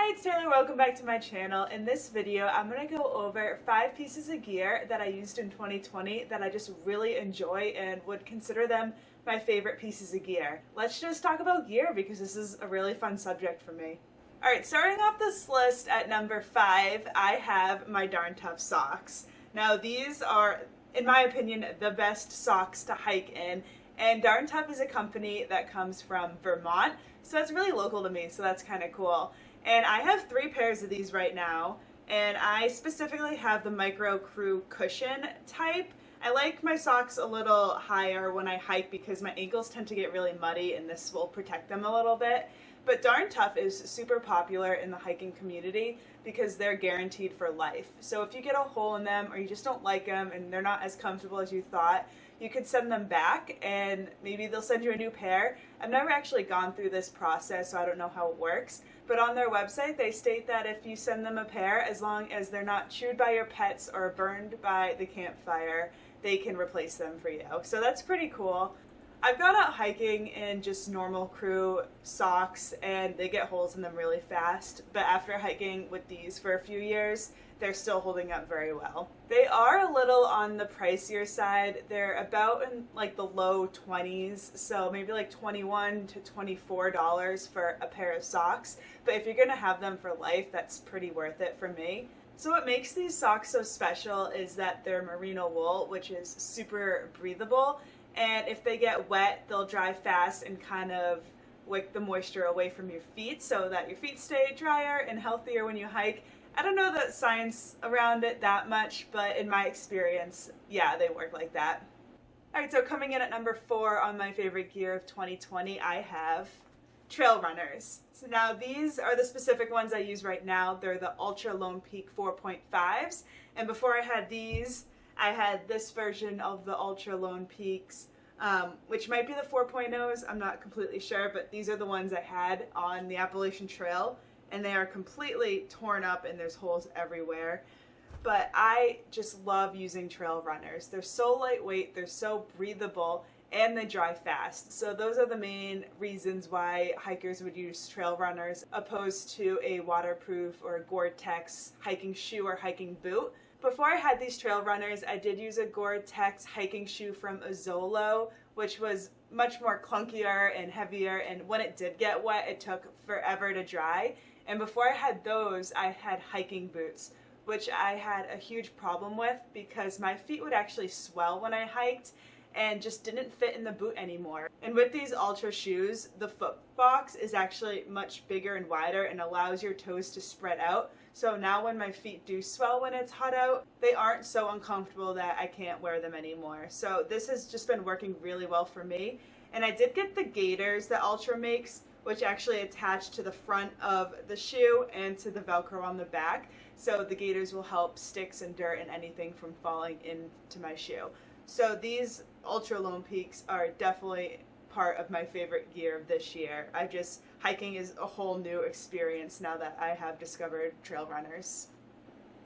Hi, it's Taylor. Welcome back to my channel. In this video, I'm going to go over 5 pieces of gear that I used in 2020 that I just really enjoy and would consider them my favorite pieces of gear. Let's just talk about gear because this is a really fun subject for me. Alright, starting off this list at number 5, I have my Darn Tough socks. Now these are, in my opinion, the best socks to hike in, and Darn Tough is a company that comes from Vermont, so it's really local to me, so that's kind of cool. And I have 3 pairs of these right now, and I specifically have the Micro Crew cushion type. I like my socks a little higher when I hike because my ankles tend to get really muddy and this will protect them a little bit. But Darn Tough is super popular in the hiking community because they're guaranteed for life. So if you get a hole in them or you just don't like them and they're not as comfortable as you thought, you could send them back and maybe they'll send you a new pair. I've never actually gone through this process, so I don't know how it works. But on their website, they state that if you send them a pair, as long as they're not chewed by your pets or burned by the campfire, they can replace them for you. So that's pretty cool. I've gone out hiking in just normal Crew socks and they get holes in them really fast, but after hiking with these for a few years, they're still holding up very well. They are a little on the pricier side. They're about in like the low 20s, so maybe like $21 to $24 for a pair of socks, but if you're gonna have them for life, that's pretty worth it for me. So what makes these socks so special is that they're merino wool, which is super breathable. And if they get wet, they'll dry fast and kind of wick the moisture away from your feet so that your feet stay drier and healthier when you hike. I don't know the science around it that much, but in my experience, yeah, they work like that. Alright, so coming in at number 4 on my favorite gear of 2020, I have trail runners. So now these are the specific ones I use right now. They're the Ultra Lone Peak 4.5s, and before I had these, I had this version of the Ultra Lone Peaks, which might be the 4.0s, I'm not completely sure, but these are the ones I had on the Appalachian Trail, and they are completely torn up and there's holes everywhere. But I just love using trail runners. They're so lightweight, they're so breathable, and they dry fast. So those are the main reasons why hikers would use trail runners opposed to a waterproof or Gore-Tex hiking shoe or hiking boot. Before I had these trail runners, I did use a Gore-Tex hiking shoe from Azolo, which was much more clunkier and heavier, and when it did get wet, it took forever to dry. And before I had those, I had hiking boots, which I had a huge problem with because my feet would actually swell when I hiked and just didn't fit in the boot anymore. And with these Ultra shoes, the foot box is actually much bigger and wider and allows your toes to spread out. So now when my feet do swell when it's hot out, they aren't so uncomfortable that I can't wear them anymore. So this has just been working really well for me. And I did get the gaiters that Ultra makes, which actually attach to the front of the shoe and to the Velcro on the back. So the gaiters will help sticks and dirt and anything from falling into my shoe. So these Ultra Lone Peaks are definitely part of my favorite gear of this year. Hiking is a whole new experience now that I have discovered trail runners.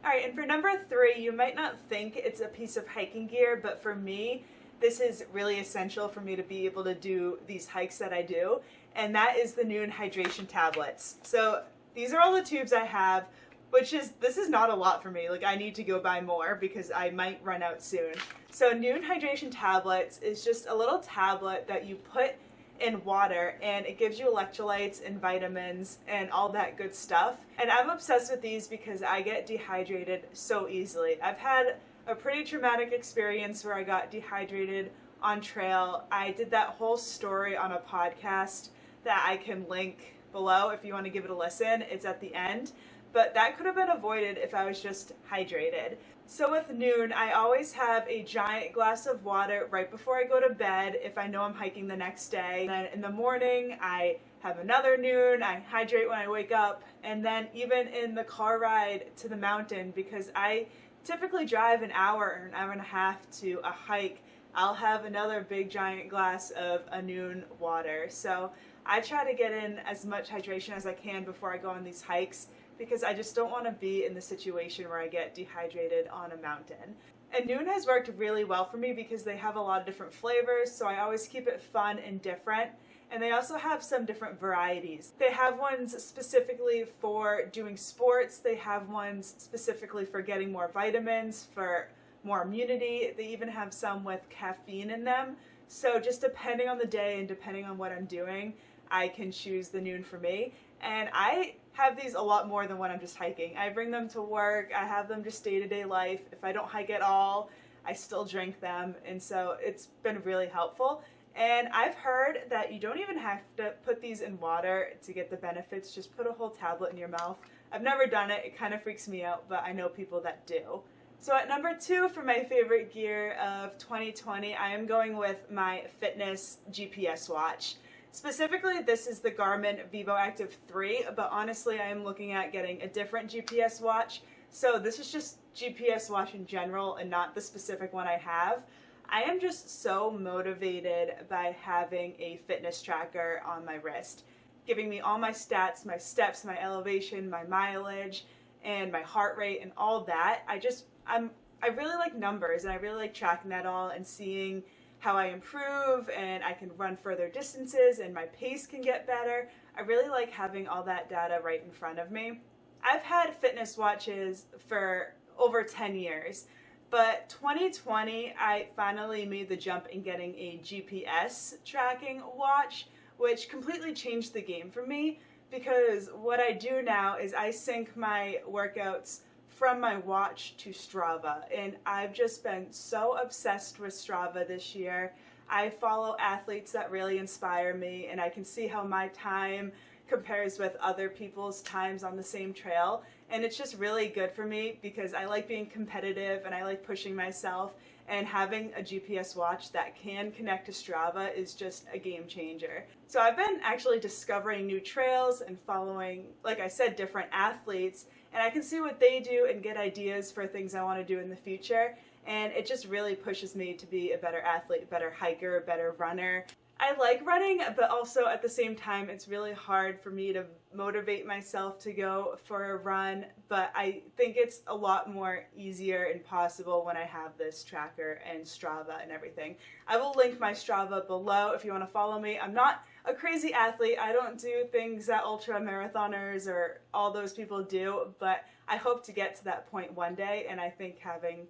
Alright, and for number 3, you might not think it's a piece of hiking gear, but for me, this is really essential for me to be able to do these hikes that I do, and that is the Nuun hydration tablets. So these are all the tubes I have, this is not a lot for me. Like, I need to go buy more because I might run out soon. So Nuun hydration tablets is just a little tablet that you put in water and it gives you electrolytes and vitamins and all that good stuff. And I'm obsessed with these because I get dehydrated so easily. I've had a pretty traumatic experience where I got dehydrated on trail. I did that whole story on a podcast that I can link below if you want to give it a listen. It's at the end. But that could have been avoided if I was just hydrated. So with Nuun, I always have a giant glass of water right before I go to bed if I know I'm hiking the next day. And then in the morning, I have another Nuun, I hydrate when I wake up, and then even in the car ride to the mountain, because I typically drive an hour or an hour and a half to a hike, I'll have another big giant glass of a Nuun water. So I try to get in as much hydration as I can before I go on these hikes, because I just don't want to be in the situation where I get dehydrated on a mountain. And Nuun has worked really well for me because they have a lot of different flavors, so I always keep it fun and different. and they also have some different varieties. They have ones specifically for doing sports, they have ones specifically for getting more vitamins, for more immunity. They even have some with caffeine in them. So just depending on the day and depending on what I'm doing, I can choose the Nuun for me. And I have these a lot more than when I'm just hiking. I bring them to work, I have them just day-to-day life. If I don't hike at all, I still drink them, and so it's been really helpful. And I've heard that you don't even have to put these in water to get the benefits, just put a whole tablet in your mouth. I've never done it, it kind of freaks me out, but I know people that do. So at number 2 for my favorite gear of 2020, I am going with my fitness GPS watch. Specifically, this is the Garmin Vivoactive 3, but honestly, I am looking at getting a different GPS watch. So this is just GPS watch in general and not the specific one I have. I am just so motivated by having a fitness tracker on my wrist, giving me all my stats, my steps, my elevation, my mileage, and my heart rate and all that. I really like numbers, and I really like tracking that all and seeing how I improve, and I can run further distances and my pace can get better. I really like having all that data right in front of me. I've had fitness watches for over 10 years, but 2020 I finally made the jump in getting a GPS tracking watch, which completely changed the game for me, because what I do now is I sync my workouts from my watch to Strava, and I've just been so obsessed with Strava this year. I follow athletes that really inspire me, and I can see how my time compares with other people's times on the same trail, and it's just really good for me because I like being competitive and I like pushing myself, and having a GPS watch that can connect to Strava is just a game changer. So I've been actually discovering new trails and following, like I said, different athletes, and I can see what they do and get ideas for things I want to do in the future, and it just really pushes me to be a better athlete, a better hiker, a better runner. I like running, but also at the same time it's really hard for me to motivate myself to go for a run, but I think it's a lot more easier and possible when I have this tracker and Strava and everything. I will link my Strava below if you want to follow me. I'm not a crazy athlete. I don't do things that ultra marathoners or all those people do, but I hope to get to that point one day, and I think having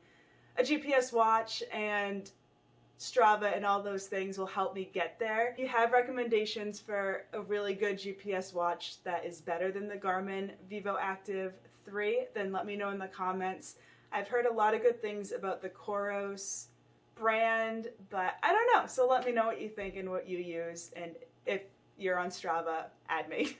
a GPS watch and Strava and all those things will help me get there. If you have recommendations for a really good GPS watch that is better than the Garmin Vivoactive 3, then let me know in the comments. I've heard a lot of good things about the Coros brand, but I don't know, so let me know what you think and what you use, and if you're on Strava, add me.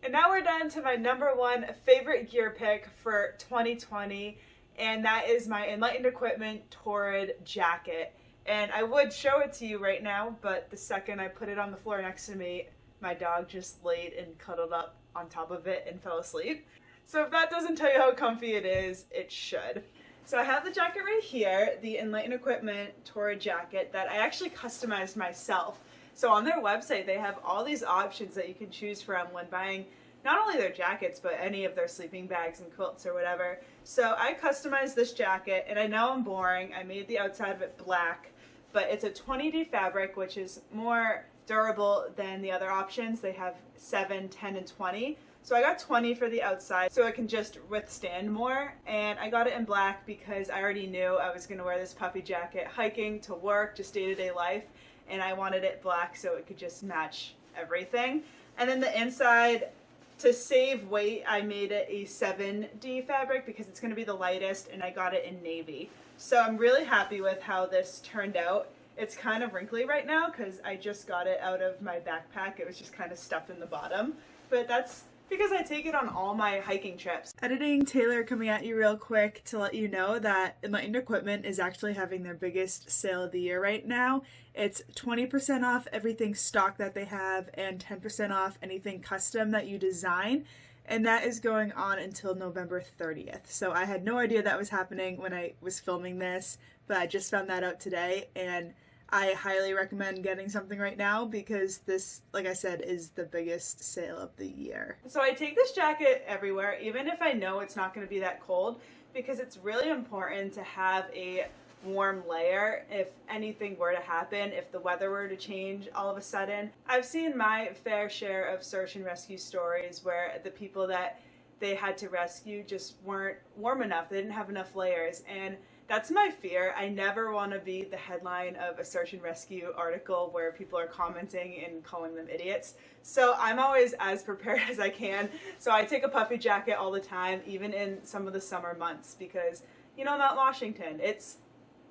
And now we're down to my number 1 favorite gear pick for 2020, and that is my Enlightened Equipment Torrid jacket. And I would show it to you right now, but the second I put it on the floor next to me, my dog just laid and cuddled up on top of it and fell asleep. So if that doesn't tell you how comfy it is, it should. So I have the jacket right here, the Enlightened Equipment Torrid jacket that I actually customized myself. So on their website, they have all these options that you can choose from when buying not only their jackets, but any of their sleeping bags and quilts or whatever. So I customized this jacket, and I know I'm boring. I made the outside of it black, but it's a 20D fabric, which is more durable than the other options. They have 7, 10, and 20. So I got 20 for the outside so it can just withstand more, and I got it in black because I already knew I was going to wear this puffy jacket hiking, to work, just day-to-day life, and I wanted it black so it could just match everything. And then the inside, to save weight, I made it a 7D fabric because it's going to be the lightest, and I got it in navy. So I'm really happy with how this turned out. It's kind of wrinkly right now because I just got it out of my backpack. It was just kind of stuffed in the bottom, but that's because I take it on all my hiking trips. Editing Taylor coming at you real quick to let you know that Enlightened Equipment is actually having their biggest sale of the year right now. It's 20% off everything stock that they have and 10% off anything custom that you design. And that is going on until November 30th. So I had no idea that was happening when I was filming this, but I just found that out today, and I highly recommend getting something right now because this, like I said, is the biggest sale of the year. So I take this jacket everywhere, even if I know it's not going to be that cold, because it's really important to have a warm layer if anything were to happen, if the weather were to change all of a sudden. I've seen my fair share of search and rescue stories where the people that they had to rescue just weren't warm enough. They didn't have enough layers, and that's my fear. I never want to be the headline of a search and rescue article where people are commenting and calling them idiots. So I'm always as prepared as I can. So I take a puffy jacket all the time, even in some of the summer months, because, you know, Mount Washington, it's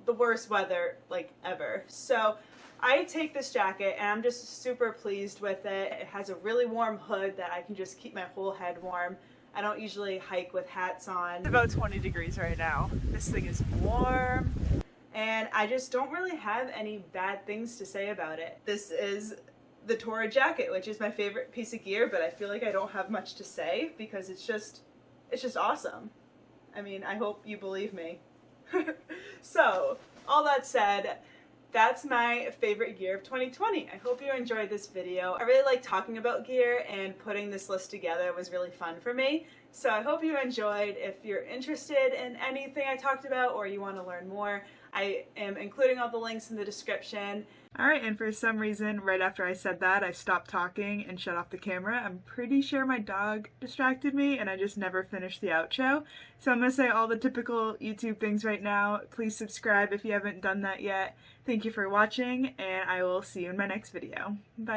the worst weather like ever. So I take this jacket and I'm just super pleased with it. It has a really warm hood that I can just keep my whole head warm. I don't usually hike with hats on. It's about 20 degrees right now. This thing is warm, and I just don't really have any bad things to say about it. This is the Tora jacket, which is my favorite piece of gear, but I feel like I don't have much to say because it's just awesome. I mean, I hope you believe me. So, all that said, that's my favorite gear of 2020. I hope you enjoyed this video. I really like talking about gear, and putting this list together was really fun for me. So I hope you enjoyed. If you're interested in anything I talked about or you want to learn more, I am including all the links in the description. Alright, and for some reason, right after I said that, I stopped talking and shut off the camera. I'm pretty sure my dog distracted me and I just never finished the outro. So I'm going to say all the typical YouTube things right now. Please subscribe if you haven't done that yet. Thank you for watching, and I will see you in my next video. Bye.